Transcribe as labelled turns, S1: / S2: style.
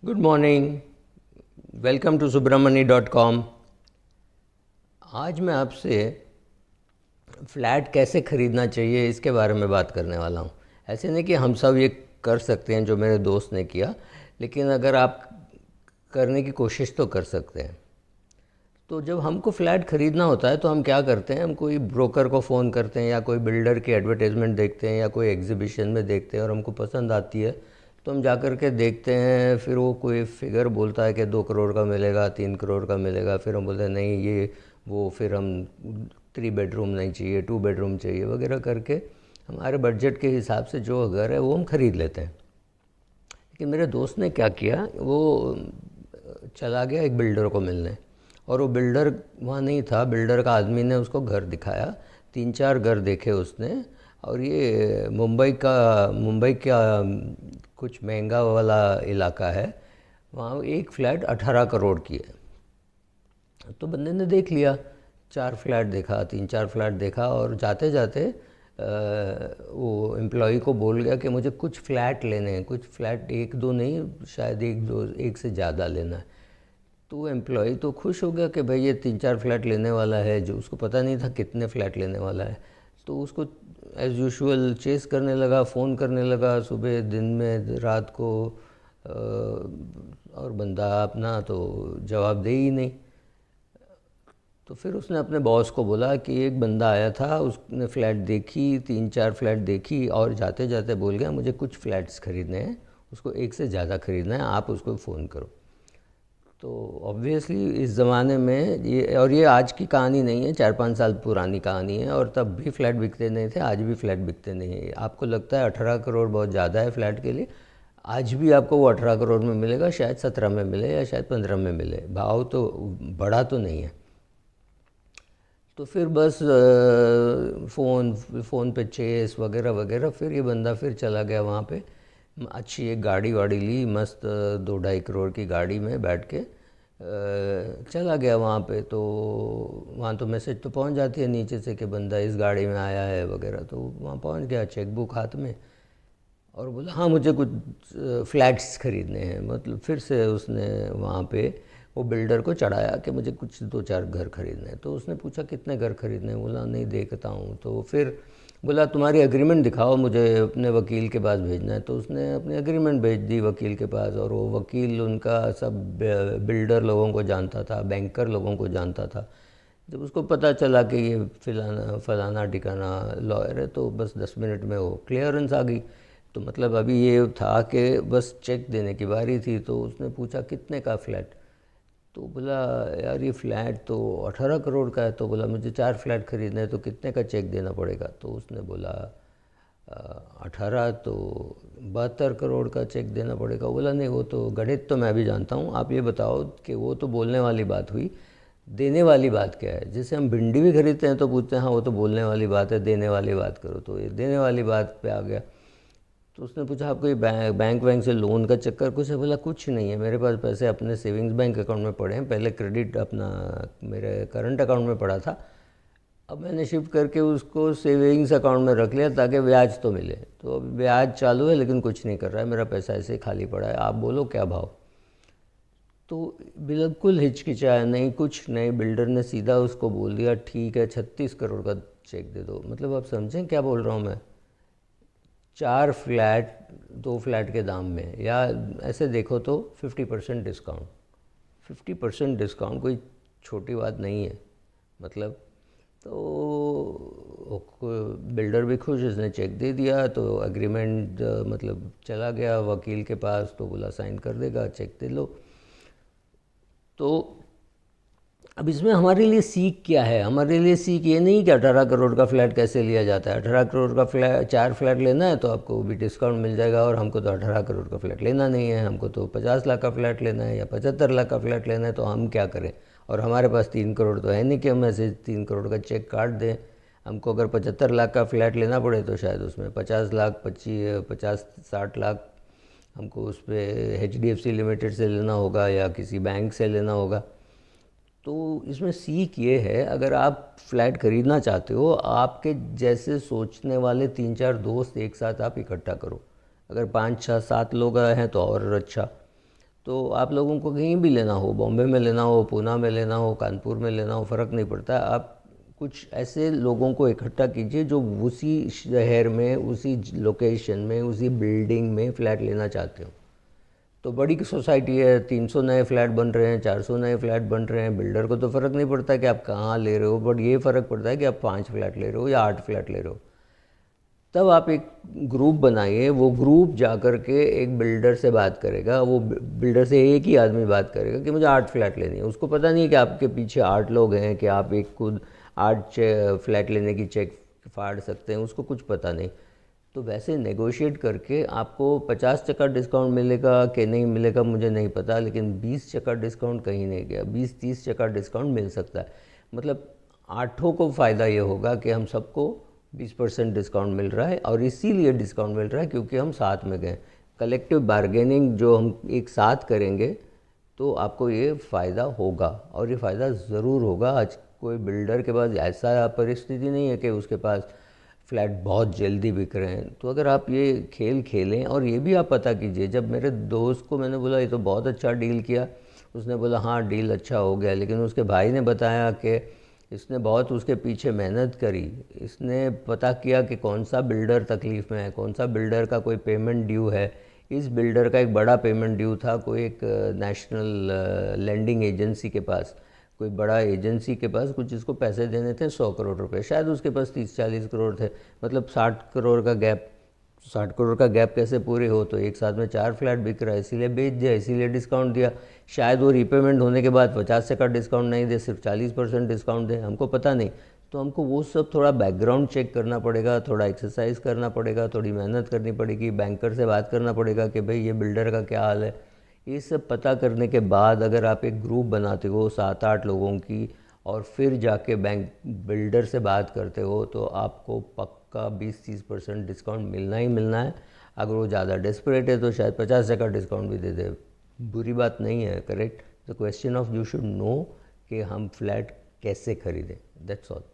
S1: Good morning. Welcome to subramani.com। आज मैं आपसे फ़्लैट कैसे ख़रीदना चाहिए इसके बारे में बात करने वाला हूँ। ऐसे नहीं कि हम सब ये कर सकते हैं जो मेरे दोस्त ने किया, लेकिन अगर आप करने की कोशिश तो कर सकते हैं। तो जब हमको फ़्लैट ख़रीदना होता है तो हम क्या करते हैं, हम कोई ब्रोकर को फ़ोन करते हैं या कोई बिल्डर की एडवर्टाइजमेंट देखते हैं या कोई एग्जीबिशन में देखते हैं और हमको पसंद आती है तो हम जा कर के देखते हैं। फिर वो कोई फिगर बोलता है कि 2 करोड़ का मिलेगा, 3 करोड़ का मिलेगा। फिर हम बोलते हैं नहीं ये वो, फिर हम 3 बेडरूम नहीं चाहिए, 2 बेडरूम चाहिए वगैरह करके हमारे बजट के हिसाब से जो घर है वो हम ख़रीद लेते हैं। लेकिन मेरे दोस्त ने क्या किया, वो चला गया एक बिल्डर को मिलने, और वो बिल्डर वहाँ नहीं था। बिल्डर का आदमी ने उसको घर दिखाया, 3-4 घर देखे उसने। और ये मुंबई का कुछ महंगा वाला इलाका है, वहाँ एक फ़्लैट 18 करोड़ की है। तो बंदे ने देख लिया, 4 फ्लैट देखा, 3-4 फ्लैट देखा, और जाते जाते वो एम्प्लॉई को बोल गया कि मुझे कुछ फ़्लैट लेने हैं, कुछ फ़्लैट, एक दो नहीं, शायद एक दो, एक से ज़्यादा लेना है। तो एम्प्लॉई तो खुश हो गया कि भाई ये 3-4 फ्लैट लेने वाला है, जो उसको पता नहीं था कितने फ़्लैट लेने वाला है। तो उसको एज़ यूजुअल चेस करने लगा, फ़ोन करने लगा, सुबह, दिन में, रात को। और बंदा अपना तो जवाब दे ही नहीं। तो फिर उसने अपने बॉस को बोला कि एक बंदा आया था, उसने फ़्लैट देखी, 3-4 फ्लैट देखी, और जाते जाते बोल गया मुझे कुछ फ़्लैट्स ख़रीदने हैं, उसको एक से ज़्यादा ख़रीदना है, आप उसको फ़ोन करो। तो ऑब्वियसली इस ज़माने में ये, और ये आज की कहानी नहीं है, 4-5 साल पुरानी कहानी है, और तब भी फ़्लैट बिकते नहीं थे, आज भी फ़्लैट बिकते नहीं है। आपको लगता है 18 करोड़ बहुत ज़्यादा है फ़्लैट के लिए, आज भी आपको वो 18 करोड़ में मिलेगा, शायद 17 में मिले या शायद 15 में मिले। भाव तो बढ़ा तो नहीं है। तो फिर बस फ़ोन पे चेस वगैरह वगैरह, फिर ये बंदा फिर चला गया वहाँ पे। अच्छी एक गाड़ी वाड़ी ली, मस्त 2-2.5 करोड़ की गाड़ी में बैठ के चला गया वहाँ पे। तो वहाँ तो मैसेज तो पहुँच जाती है नीचे से कि बंदा इस गाड़ी में आया है वगैरह। तो वहाँ पहुँच गया, चेक बुक हाथ में, और बोला हाँ मुझे कुछ फ़्लैट्स ख़रीदने हैं। मतलब फिर से उसने वहाँ पे वो बिल्डर को चढ़ाया कि मुझे कुछ 2-4 घर ख़रीदने हैं। तो उसने पूछा कितने घर ख़रीदने हैं, बोला नहीं देखता हूँ। तो फिर बोला तुम्हारी एग्रीमेंट दिखाओ, मुझे अपने वकील के पास भेजना है। तो उसने अपनी एग्रीमेंट भेज दी वकील के पास, और वो वकील उनका सब बिल्डर लोगों को जानता था, बैंकर लोगों को जानता था। जब उसको पता चला कि ये फलाना ठिकाना लॉयर है, तो बस 10 मिनट में वो क्लियरेंस आ गई। तो मतलब अभी ये था कि बस चेक देने की बारी थी। तो उसने पूछा कितने का फ़्लैट, तो बोला यार ये फ़्लैट तो 18 करोड़ का है। तो बोला मुझे 4 फ्लैट ख़रीदने हैं, तो कितने का चेक देना पड़ेगा। तो उसने बोला 18 तो 72 करोड़ का चेक देना पड़ेगा। बोला नहीं वो तो गणित तो मैं भी जानता हूँ, आप ये बताओ कि वो तो बोलने वाली बात हुई, देने वाली बात क्या है। जैसे हम भिंडी भी खरीदते हैं तो पूछते हैं हाँ वो तो बोलने वाली बात है, देने वाली बात करो। तो ये देने वाली बात पे आ गया। तो उसने पूछा आपको ये बैंक वैंक से लोन का चक्कर कुछ है। बोला कुछ नहीं है, मेरे पास पैसे अपने सेविंग्स बैंक अकाउंट में पड़े हैं, पहले क्रेडिट अपना मेरे करंट अकाउंट में पड़ा था, अब मैंने शिफ्ट करके उसको सेविंग्स अकाउंट में रख लिया ताकि ब्याज तो मिले। तो अभी ब्याज चालू है लेकिन कुछ नहीं कर रहा है, मेरा पैसा ऐसे ही खाली पड़ा है, आप बोलो क्या भाव। तो बिल्कुल हिचकिचाया नहीं, कुछ नहीं, बिल्डर ने सीधा उसको बोल दिया ठीक है 36 करोड़ का चेक दे दो। मतलब आप समझें क्या बोल रहा हूँ मैं, 4 फ्लैट 2 फ्लैट के दाम में, या ऐसे देखो तो 50% डिस्काउंट। 50% डिस्काउंट कोई छोटी बात नहीं है। मतलब तो बिल्डर भी खुश, उसने चेक दे दिया। तो एग्रीमेंट मतलब चला गया वकील के पास, तो बोला साइन कर देगा, चेक दे लो। तो अब इसमें हमारे लिए सीख क्या है, हमारे लिए सीख ये नहीं कि 18 करोड़ का फ्लैट कैसे लिया जाता है। 18 करोड़ का फ्लैट 4 फ्लैट लेना है तो आपको भी डिस्काउंट मिल जाएगा, और हमको तो 18 करोड़ का फ्लैट लेना नहीं है, हमको तो 50 लाख का फ्लैट लेना है या 75 लाख का फ्लैट लेना है। तो हम क्या करें, और हमारे पास 3 करोड़ तो है नहीं कि हम ऐसे 3 करोड़ का चेक काट दें। हमको अगर 75 लाख का फ्लैट लेना पड़े तो शायद उसमें 50 लाख 50-60 लाख हमको उस पर HDFC लिमिटेड से लेना होगा या किसी बैंक से लेना होगा। तो इसमें सीख ये है, अगर आप फ्लैट ख़रीदना चाहते हो, आपके जैसे सोचने वाले 3-4 दोस्त एक साथ आप इकट्ठा करो। अगर 5-6-7 लोग हैं तो और अच्छा। तो आप लोगों को कहीं भी लेना हो, बॉम्बे में लेना हो, पूना में लेना हो, कानपुर में लेना हो, फ़र्क नहीं पड़ता। आप कुछ ऐसे लोगों को इकट्ठा कीजिए जो उसी शहर में, उसी लोकेशन में, उसी बिल्डिंग में फ़्लैट लेना चाहते हो। तो बड़ी सोसाइटी है, 300 नए फ्लैट बन रहे हैं, 400 नए फ्लैट बन रहे हैं, बिल्डर को तो फ़र्क नहीं पड़ता कि आप कहाँ ले रहे हो, बट ये फ़र्क पड़ता है कि आप 5 फ्लैट ले रहे हो या 8 फ्लैट ले रहे हो। तब आप एक ग्रुप बनाइए, वो ग्रुप जा कर के एक बिल्डर से बात करेगा, वो बिल्डर से एक ही आदमी बात करेगा कि मुझे 8 फ्लैट लेनी है। उसको पता नहीं है कि आपके पीछे 8 लोग हैं, कि आप एक खुद 8 फ्लैट लेने की चेक फाड़ सकते हैं, उसको कुछ पता नहीं। तो वैसे नेगोशिएट करके आपको 50% डिस्काउंट मिलेगा कि नहीं मिलेगा मुझे नहीं पता, लेकिन 20% डिस्काउंट कहीं नहीं गया, 20-30% डिस्काउंट मिल सकता है। मतलब आठों को फ़ायदा ये होगा कि हम सबको 20% डिस्काउंट मिल रहा है, और इसीलिए डिस्काउंट मिल रहा है क्योंकि हम साथ में गए। कलेक्टिव बार्गेनिंग जो हम एक साथ करेंगे तो आपको ये फ़ायदा होगा, और ये फ़ायदा ज़रूर होगा। आज कोई बिल्डर के पास ऐसा परिस्थिति नहीं है कि उसके पास फ्लैट बहुत जल्दी बिक रहे हैं। तो अगर आप ये खेल खेलें, और ये भी आप पता कीजिए, जब मेरे दोस्त को मैंने बोला ये तो बहुत अच्छा डील किया, उसने बोला हाँ डील अच्छा हो गया, लेकिन उसके भाई ने बताया कि इसने बहुत उसके पीछे मेहनत करी, इसने पता किया कि कौन सा बिल्डर तकलीफ़ में है, कौन सा बिल्डर का कोई पेमेंट ड्यू है। इस बिल्डर का एक बड़ा पेमेंट ड्यू था, कोई एक नेशनल लैंडिंग एजेंसी के पास, कोई बड़ा एजेंसी के पास कुछ इसको पैसे देने थे 100 करोड़ रुपए, शायद उसके पास 30-40 करोड़ थे, मतलब 60 करोड़ का गैप। 60 करोड़ का गैप कैसे पूरे हो, तो एक साथ में 4 फ्लैट बिक रहा है, इसीलिए बेच दिया, इसीलिए डिस्काउंट दिया। शायद वो रीपेमेंट होने के बाद 50% डिस्काउंट नहीं दे, सिर्फ 40% डिस्काउंट दे, हमको पता नहीं। तो हमको वो सब थोड़ा बैकग्राउंड चेक करना पड़ेगा, थोड़ा एक्सरसाइज करना पड़ेगा, थोड़ी मेहनत करनी पड़ेगी, बैंकर से बात करना पड़ेगा कि भाई ये बिल्डर का क्या हाल है। ये सब पता करने के बाद अगर आप एक ग्रुप बनाते हो 7-8 लोगों की, और फिर जाके बैंक बिल्डर से बात करते हो, तो आपको पक्का 20-30% डिस्काउंट मिलना ही मिलना है। अगर वो ज़्यादा डेस्परेट है तो शायद 50% डिस्काउंट भी दे दे, बुरी बात नहीं है। Correct. The question of you should know कि हम फ्लैट कैसे खरीदें, दैट्स ऑल।